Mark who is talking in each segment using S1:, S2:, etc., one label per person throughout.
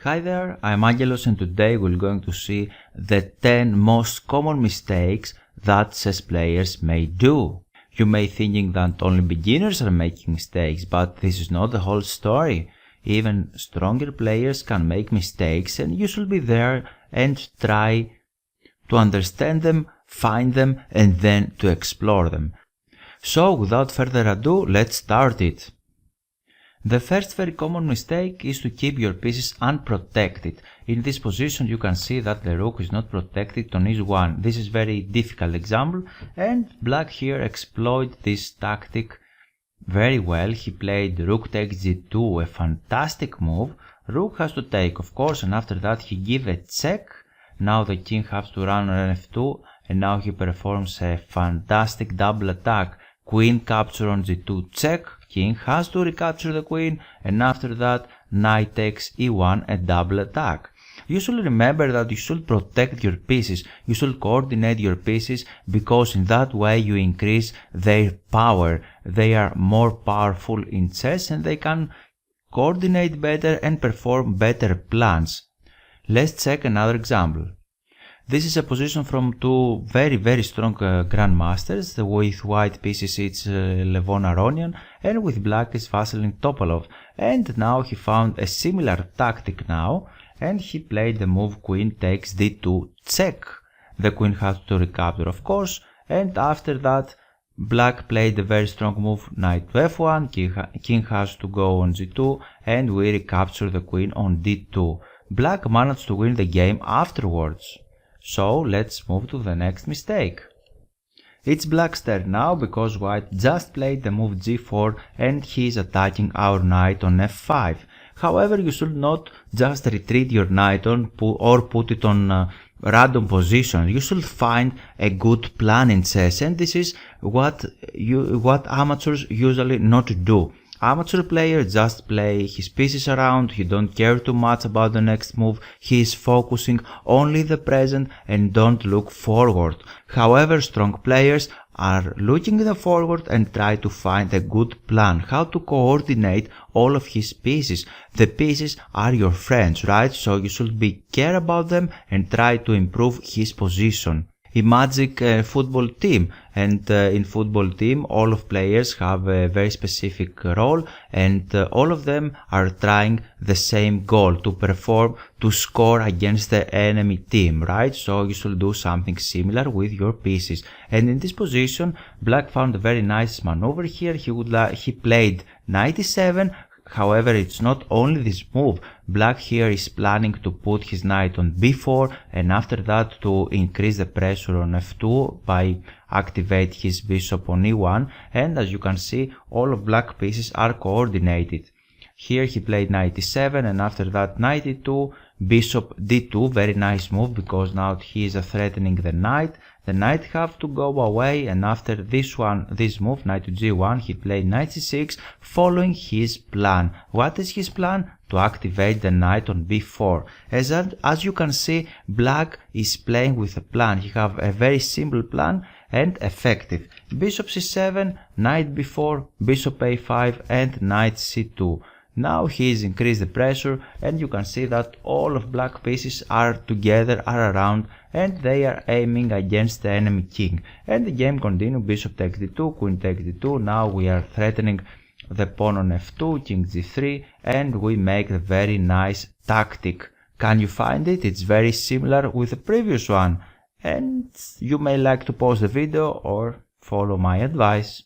S1: Hi there, I'm Angelo and today we're going to see the 10 most common mistakes that chess players may do. You may thinking that only beginners are making mistakes, but this is not the whole story. Even stronger players can make mistakes and you should be there and try to understand them, find them and then to explore them. So without further ado, let's start it. The first very common mistake is to keep your pieces unprotected. In this position you can see that the rook is not protected on e1. This is very difficult example and black here exploited this tactic very well. He played rook takes g2, a fantastic move. Rook has to take of course, and after that he give a check. Now the king has to run on f2 and now he performs a fantastic double attack. Queen capture on g2 check, king has to recapture the queen and after that knight takes e1, a double attack. You should remember that you should protect your pieces, you should coordinate your pieces because in that way you increase their power. They are more powerful in chess and they can coordinate better and perform better plans. Let's check another example. This is a position from two very strong grandmasters. With white pieces it's Levon Aronian and with black is Vasilin Topalov. And now he found a similar tactic now and he played the move queen takes d2 check. The queen has to recapture of course, and after that black played a very strong move knight to f1, king has to go on g2 and we recapture the queen on d2. Black managed to win the game afterwards. So let's move to the next mistake. It's black's turn now because white just played the move g4 and he is attacking our knight on f5. However, you should not just retreat your knight on or put it on random position. You should find a good plan in chess and this is what amateurs usually not do. Amateur player just play his pieces around, he don't care too much about the next move, he is focusing only the present and don't look forward. However, strong players are looking the forward and try to find a good plan, how to coordinate all of his pieces. The pieces are your friends, right? So you should be care about them and try to improve his position. Imagine football team, and in football team all of players have a very specific role and all of them are trying the same goal, to score against the enemy team, right? So you should do something similar with your pieces. And in this position black found a very nice maneuver here. He played knight e7. However, it's not only this move. Black here is planning to put his knight on b4 and after that to increase the pressure on f2 by activate his bishop on e1, and as you can see all of black pieces are coordinated. Here he played knight e7 and after that knight e2, bishop d2, very nice move because now he is threatening the knight. The knight have to go away and after this move knight to g1 he played knight c6 following his plan. What is his plan? To activate the knight on b4. As you can see, black is playing with a plan. He have a very simple plan and effective. Bishop c7, knight b4, bishop a5 and knight c2. Now he is increased the pressure and you can see that all of black pieces are together, are around and they are aiming against the enemy king. And the game continues, bishop takes d2, queen takes d2, now we are threatening the pawn on f2, king g3 and we make a very nice tactic. Can you find it? It's very similar with the previous one and you may like to pause the video or follow my advice.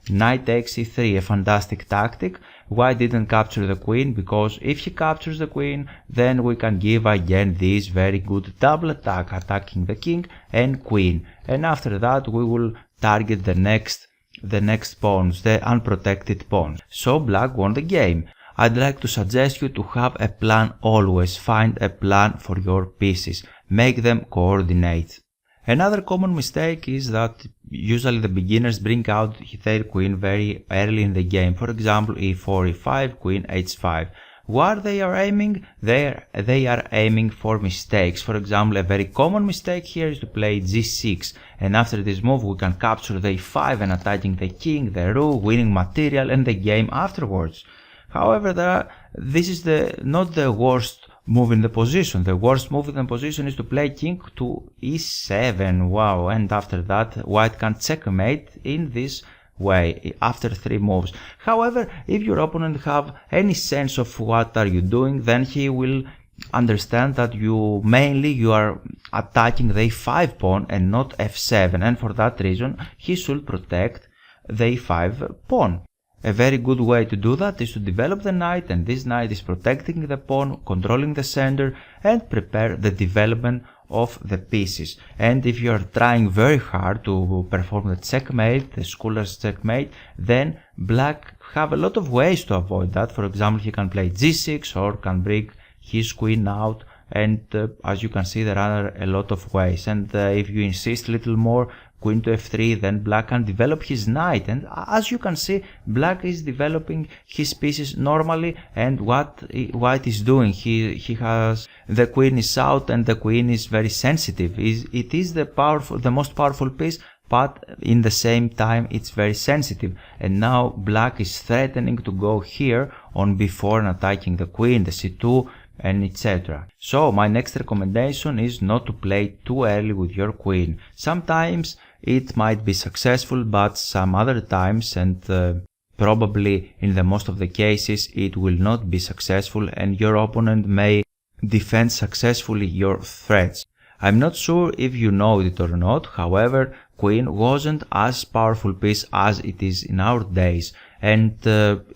S1: Knight takes e3, a fantastic tactic. White didn't capture the queen because if he captures the queen then we can give again this very good double attack, attacking the king and queen, and after that we will target the next pawns, the unprotected pawns. So black won the game. I'd like to suggest you to have a plan always. Find a plan for your pieces. Make them coordinate. Another common mistake is that usually the beginners bring out their queen very early in the game. For example, e4, e5, queen h5. What they are aiming? They are aiming for mistakes. For example, a very common mistake here is to play g6 and after this move we can capture the e5 and attacking the king, the rook, winning material and the game afterwards. However, this is not the worst move in the position. The worst move in the position is to play king to e7. Wow, and after that white can checkmate in this way after 3 moves. However, if your opponent have any sense of what are you doing, then he will understand that you are attacking the e5 pawn and not f7, and for that reason he should protect the e5 pawn. A very good way to do that is to develop the knight, and this knight is protecting the pawn, controlling the center, and prepare the development of the pieces. And if you are trying very hard to perform the checkmate, the scholar's checkmate, then black have a lot of ways to avoid that. For example, he can play g6 or can bring his queen out, and as you can see there are a lot of ways. And if you insist a little more, queen to f3, then black can develop his knight, and as you can see, black is developing his pieces normally. And what white is doing, he has the queen is out, and the queen is very sensitive. It is the most powerful piece, but in the same time it's very sensitive. And now black is threatening to go here on b4 and attacking the queen, the c2, and etc. So my next recommendation is not to play too early with your queen. Sometimes it might be successful, but some other times, and probably in the most of the cases, it will not be successful, and your opponent may defend successfully your threats. I'm not sure if you know it or not, however, queen wasn't as powerful piece as it is in our days, and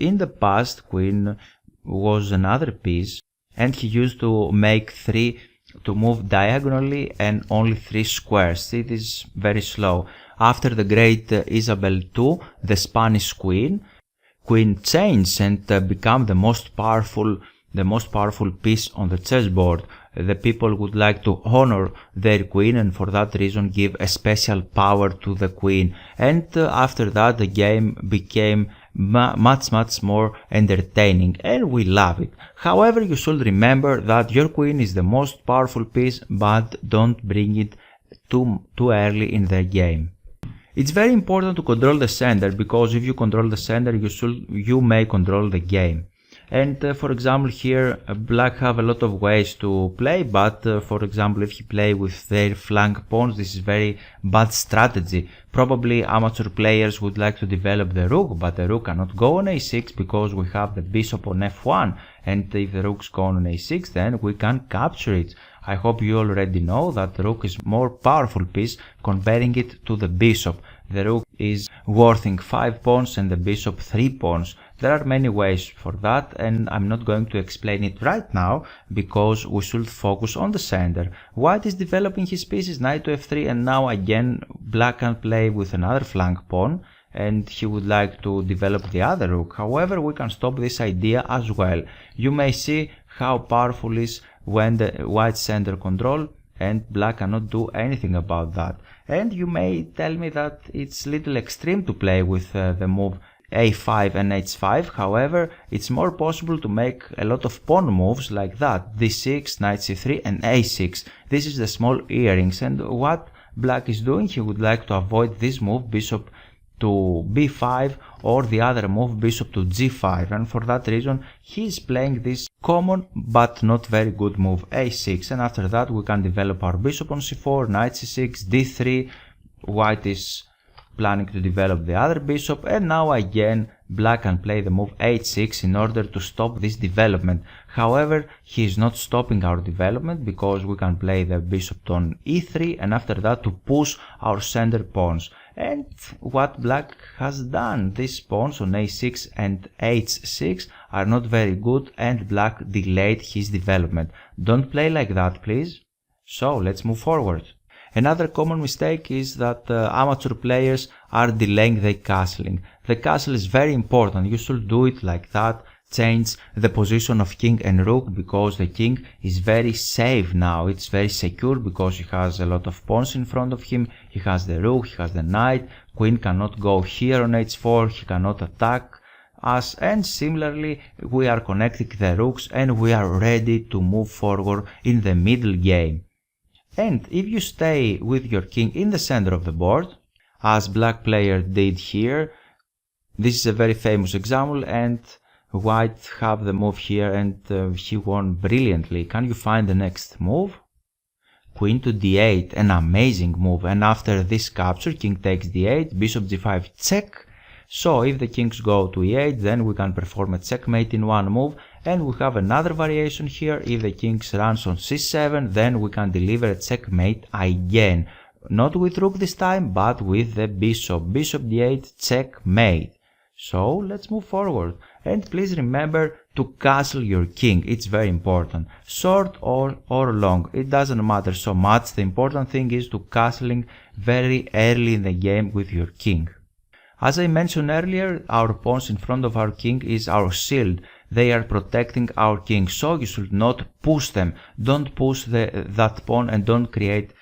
S1: in the past queen was another piece, and he used to make to move diagonally and only 3 squares. It is very slow. After the great Isabel II, the Spanish queen changed and became the most powerful piece on the chessboard. The people would like to honor their queen, and for that reason give a special power to the queen. And after that the game became much more entertaining, and we love it. However, you should remember that your queen is the most powerful piece, but don't bring it too early in the game. It's very important to control the center, because if you control the center, you may control the game. And for example, here black have a lot of ways to play, but for example, if you play with their flank pawns, this is very bad strategy. Probably amateur players would like to develop the rook, but the rook cannot go on a6 because we have the bishop on f1, and if the rook's go on a6, then we can capture it. I hope you already know that the rook is more powerful piece comparing it to the bishop. The rook is worthing 5 pawns and the bishop 3 pawns. There are many ways for that, and I'm not going to explain it right now because we should focus on the center. White is developing his pieces, knight to f3, and now again black can play with another flank pawn, and he would like to develop the other rook. However, we can stop this idea as well. You may see how powerful is when the white center control, and black cannot do anything about that. And you may tell me that it's little extreme to play with the move a5 and h5. However, it's more possible to make a lot of pawn moves like that, d6, knight c3 and a6. This is the small earrings, and what black is doing, he would like to avoid this move, bishop to b5, or the other move, bishop to g5, and for that reason he is playing this common but not very good move, a6, and after that we can develop our bishop on c4, knight c6, d3, white is planning to develop the other bishop, and now again black can play the move h6 in order to stop this development. However, he is not stopping our development because we can play the bishop on e3, and after that to push our center pawns. And what black has done, these pawns on a6 and h6 are not very good, and black delayed his development. Don't play like that, please. So let's move forward. Another common mistake is that amateur players are delaying the castling. The castle is very important. You should do it like that. Change the position of king and rook, because the king is very safe now. It's very secure because he has a lot of pawns in front of him. He has the rook, he has the knight. Queen cannot go here on h4. He cannot attack us. And similarly, we are connecting the rooks and we are ready to move forward in the middle game. And if you stay with your king in the center of the board, as black player did here, this is a very famous example, and white have the move here and he won brilliantly. Can you find the next move? Queen to d8, an amazing move, and after this capture, king takes d8, bishop g5 check. So if the kings go to e8, then we can perform a checkmate in one move, and we have another variation here. If the kings runs on c7, then we can deliver a checkmate again. Not with rook this time, but with the bishop. Bishop d8, checkmate. So let's move forward. And please remember to castle your king. It's very important. Short or long, it doesn't matter so much. The important thing is to castling very early in the game with your king. As I mentioned earlier, our pawns in front of our king is our shield. They are protecting our king, so you should not push them. Don't push that pawn and don't create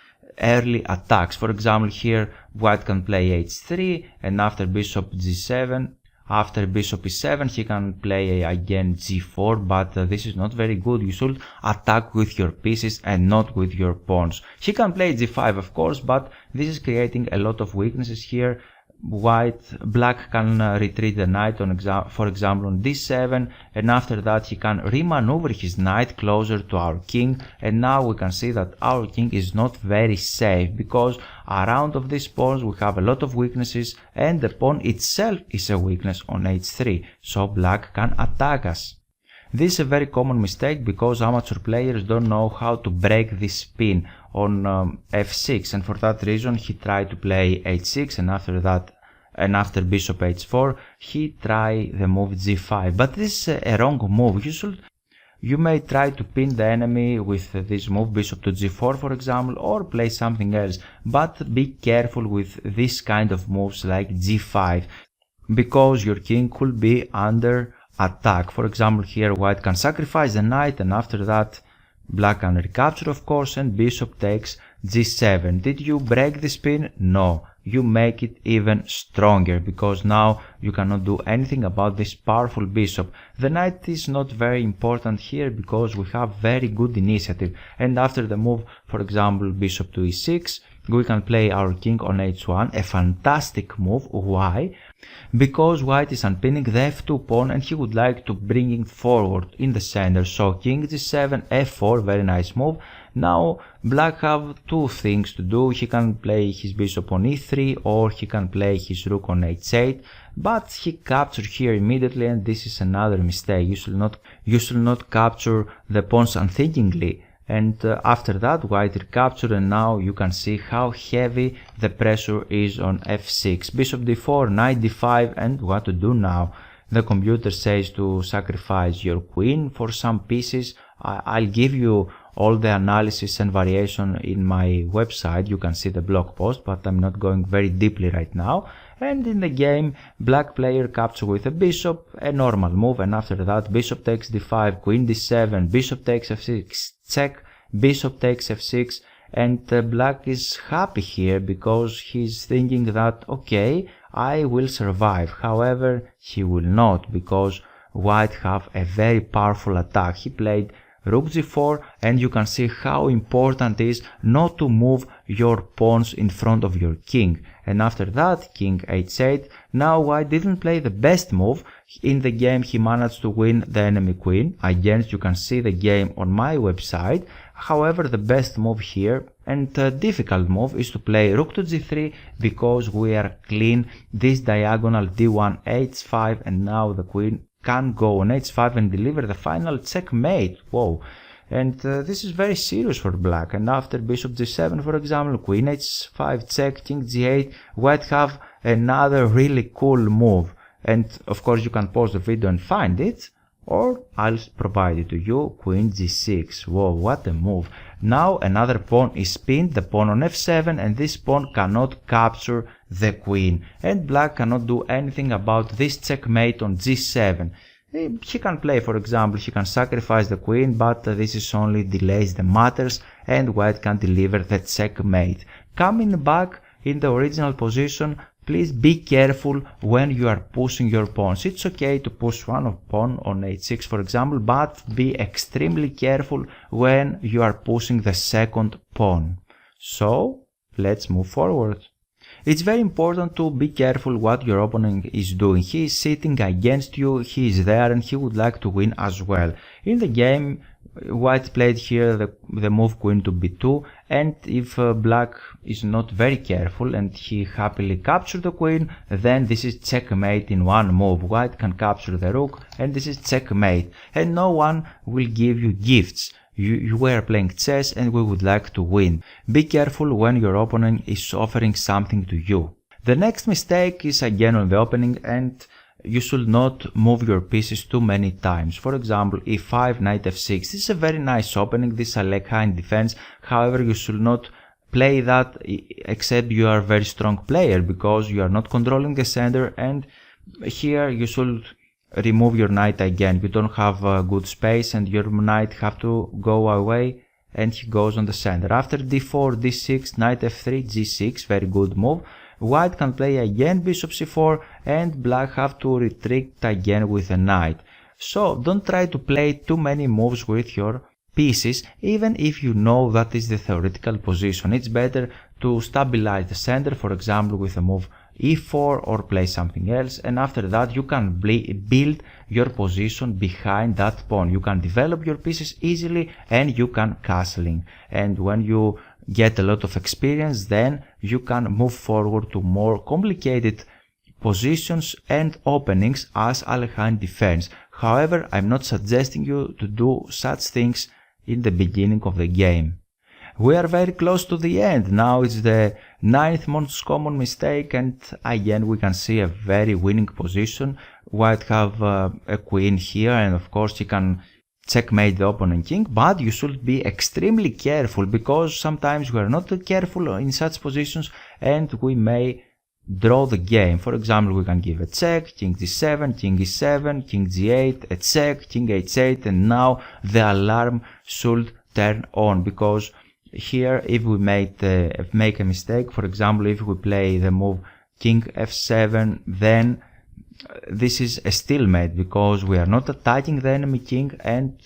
S1: early attacks. For example, here white can play h3 and after bishop g7, after bishop e7 he can play again g4, but this is not very good. You should attack with your pieces and not with your pawns. He can play g5 of course, but this is creating a lot of weaknesses here. Black can retreat the knight for example on d7, and after that he can remaneuver his knight closer to our king, and now we can see that our king is not very safe because around of these pawns we have a lot of weaknesses and the pawn itself is a weakness on h3, so black can attack us. This is a very common mistake because amateur players don't know how to break this spin on f6, and for that reason he tried to play h6 and after bishop h4 he tried the move g5, but this is a wrong move. You may try to pin the enemy with this move bishop to g4 for example, or play something else, but be careful with this kind of moves like g5 because your king could be under attack. For example, here white can sacrifice the knight and after that black can recapture of course and bishop takes g7. Did you break the spin? No, you make it even stronger because now you cannot do anything about this powerful bishop. The knight is not very important here because we have very good initiative, and after the move for example bishop to e6 we can play our king on h1, a fantastic move. Why? Because white is unpinning the f2 pawn and he would like to bring it forward in the center, so king g7, f4, very nice move. Now black have two things to do. He can play his bishop on e3 or he can play his rook on h8, but he captured here immediately, and this is another mistake. You should not capture the pawns unthinkingly. And after that white recaptured, and now you can see how heavy the pressure is on f6. Bishop d4, knight d5, and what to do now? The computer says to sacrifice your queen for some pieces. I'll give you all the analysis and variation in my website. You can see the blog post, but I'm not going very deeply right now. And in the game, black player captures with a bishop, a normal move, and after that bishop takes d5, queen d7, bishop takes f6, check, bishop takes f6, and black is happy here because he's thinking that okay, I will survive. However, he will not because white have a very powerful attack. He played rook g4, and you can see how important it is not to move your pawns in front of your king. And after that, king h8. Now white didn't play the best move. In the game he managed to win the enemy queen. Again, you can see the game on my website. However, the best move here and difficult move is to play rook to g3 because we are clean this diagonal d1 h5, and now the queen can go on h5 and deliver the final checkmate. Whoa. And this is very serious for black. And after bishop g7 for example, queen h5 check, king g8, white have another really cool move. And of course you can pause the video and find it, or I'll provide it to you. Queen g6. Whoa, what a move. Now another pawn is pinned, the pawn on f7, and this pawn cannot capture the queen, and black cannot do anything about this checkmate on g7. He can play, for example, he can sacrifice the queen, but this is only delays the matters, and white can deliver the checkmate. Coming back in the original position, please be careful when you are pushing your pawns. It's okay to push one pawn on h6 for example, but be extremely careful when you are pushing the second pawn. So let's move forward. It's very important to be careful what your opponent is doing. He is sitting against you, he is there and he would like to win as well. In the game, white played here the move queen to b2, and if black is not very careful and he happily captured the queen, then this is checkmate in one move. White can capture the rook and this is checkmate, and no one will give you gifts. You were playing chess and we would like to win. Be careful when your opponent is offering something to you. The next mistake is again on the opening, and you should not move your pieces too many times. For example, e5, knight f6. This is a very nice opening. This is a leg-high defense. However, you should not play that except you are a very strong player, because you are not controlling the center, and here you should remove your knight again. You don't have a good space and your knight have to go away, and he goes on the center. After d4, d6, knight f3, g6, very good move. White can play again bishop c4 and black have to retreat again with a knight. So don't try to play too many moves with your pieces, even if you know that is the theoretical position. It's better to stabilize the center, for example with a move e4 or play something else, and after that you can build your position behind that pawn. You can develop your pieces easily and you can castling, and when you get a lot of experience, then you can move forward to more complicated positions and openings as leg-high defense. However, I'm not suggesting you to do such things in the beginning of the game. We are very close to the end. Now it's the 9th most common mistake, and again we can see a very winning position. White have a queen here, and of course he can checkmate the opponent king, but you should be extremely careful, because sometimes we are not careful in such positions and we may draw the game. For example, we can give a check, king d7, king e7, king g8, a check, king h8, and now the alarm should turn on, because here if we make a mistake, for example if we play the move king f7, then this is a stalemate, because we are not attacking the enemy king and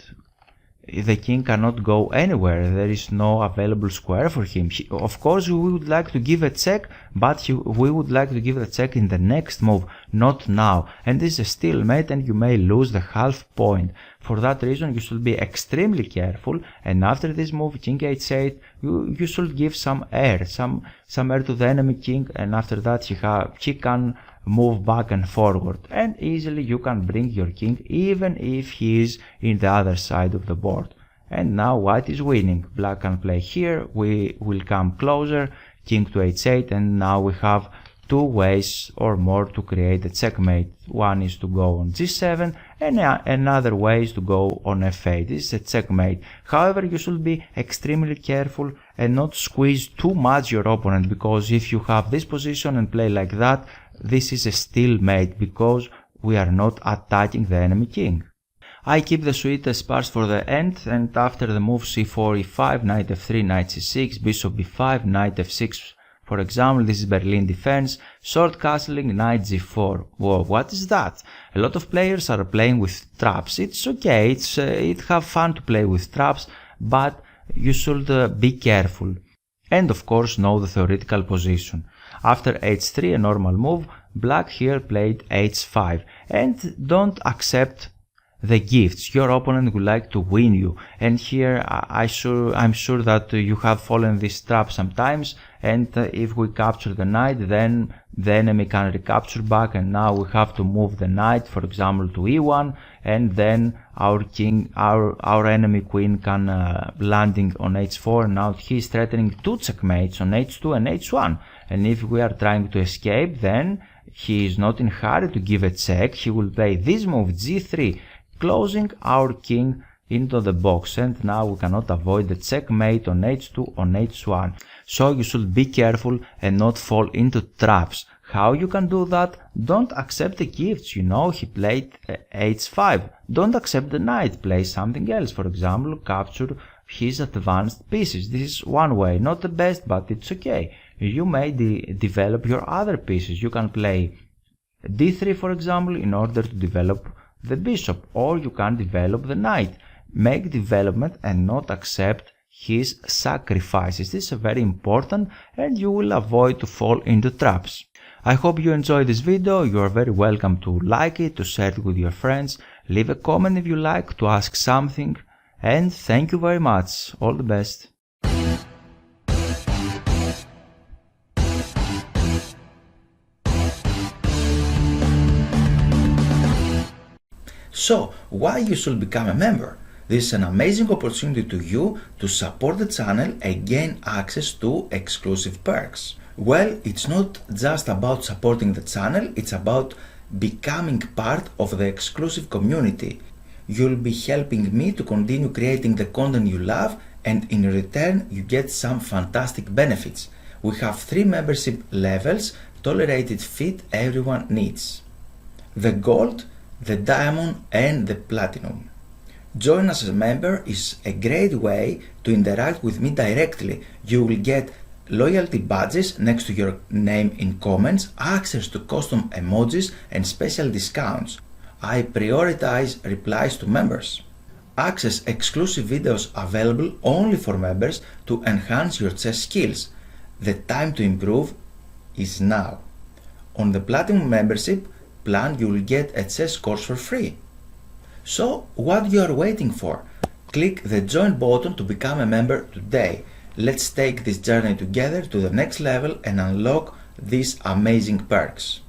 S1: the king cannot go anywhere. There is no available square for him. Of course we would like to give a check, but we would like to give the check in the next move, not now, and this is a stalemate and you may lose the half point. For that reason you should be extremely careful, and after this move king h8 you should give some air to the enemy king, and after that he can move back and forward, and easily you can bring your king even if he is in the other side of the board. And now white is winning. Black can play here, we will come closer, king to h8, and now we have two ways or more to create a checkmate. One is to go on g7 and another way is to go on f8. This is a checkmate. However, you should be extremely careful and not squeeze too much your opponent, because if you have this position and play like that, this is a stalemate, because we are not attacking the enemy king. I keep the sweetest parts for the end, and after the move c4, e5, knight f3, knight c6, bishop b5, knight f6, for example, this is Berlin defense, short castling, knight g4. Whoa, what is that? A lot of players are playing with traps. It's okay, it have fun to play with traps, but you should be careful. And of course know the theoretical position. After h3, a normal move, black here played h5, and don't accept the gifts. Your opponent would like to win you, and here I'm sure that you have fallen this trap sometimes, and if we capture the knight, then the enemy can recapture back, and now we have to move the knight, for example to e1, and then our enemy queen can landing on h4. Now he is threatening two checkmates on h2 and h1, and if we are trying to escape, then he is not in a hurry to give a check. He will play this move g3, closing our king into the box, and now we cannot avoid the checkmate on h2 on h1. So you should be careful and not fall into traps. How you can do that? Don't accept the gifts. You know, he played h5. Don't accept the knight. Play something else. For example, capture his advanced pieces. This is one way. Not the best, but it's okay. You may develop your other pieces. You can play d3, for example, in order to develop the bishop, or you can develop the knight. Make development and not accept his sacrifices. This is very important and you will avoid to fall into traps. I hope you enjoyed this video. You are very welcome to like it, to share it with your friends, leave a comment if you like, to ask something, and thank you very much. All the best.
S2: So, why you should become a member? This is an amazing opportunity to you to support the channel and gain access to exclusive perks. Well, it's not just about supporting the channel, it's about becoming part of the exclusive community. You'll be helping me to continue creating the content you love, and in return you get some fantastic benefits. We have 3 membership levels tolerated fit everyone needs: the gold, the diamond and the platinum. Join as a member is a great way to interact with me directly. You will get loyalty badges next to your name in comments, access to custom emojis and special discounts. I prioritize replies to members. Access exclusive videos available only for members to enhance your chess skills. The time to improve is now. On the Platinum membership plan you will get a chess course for free. So what you are waiting for? Click the join button to become a member today. Let's take this journey together to the next level and unlock these amazing perks.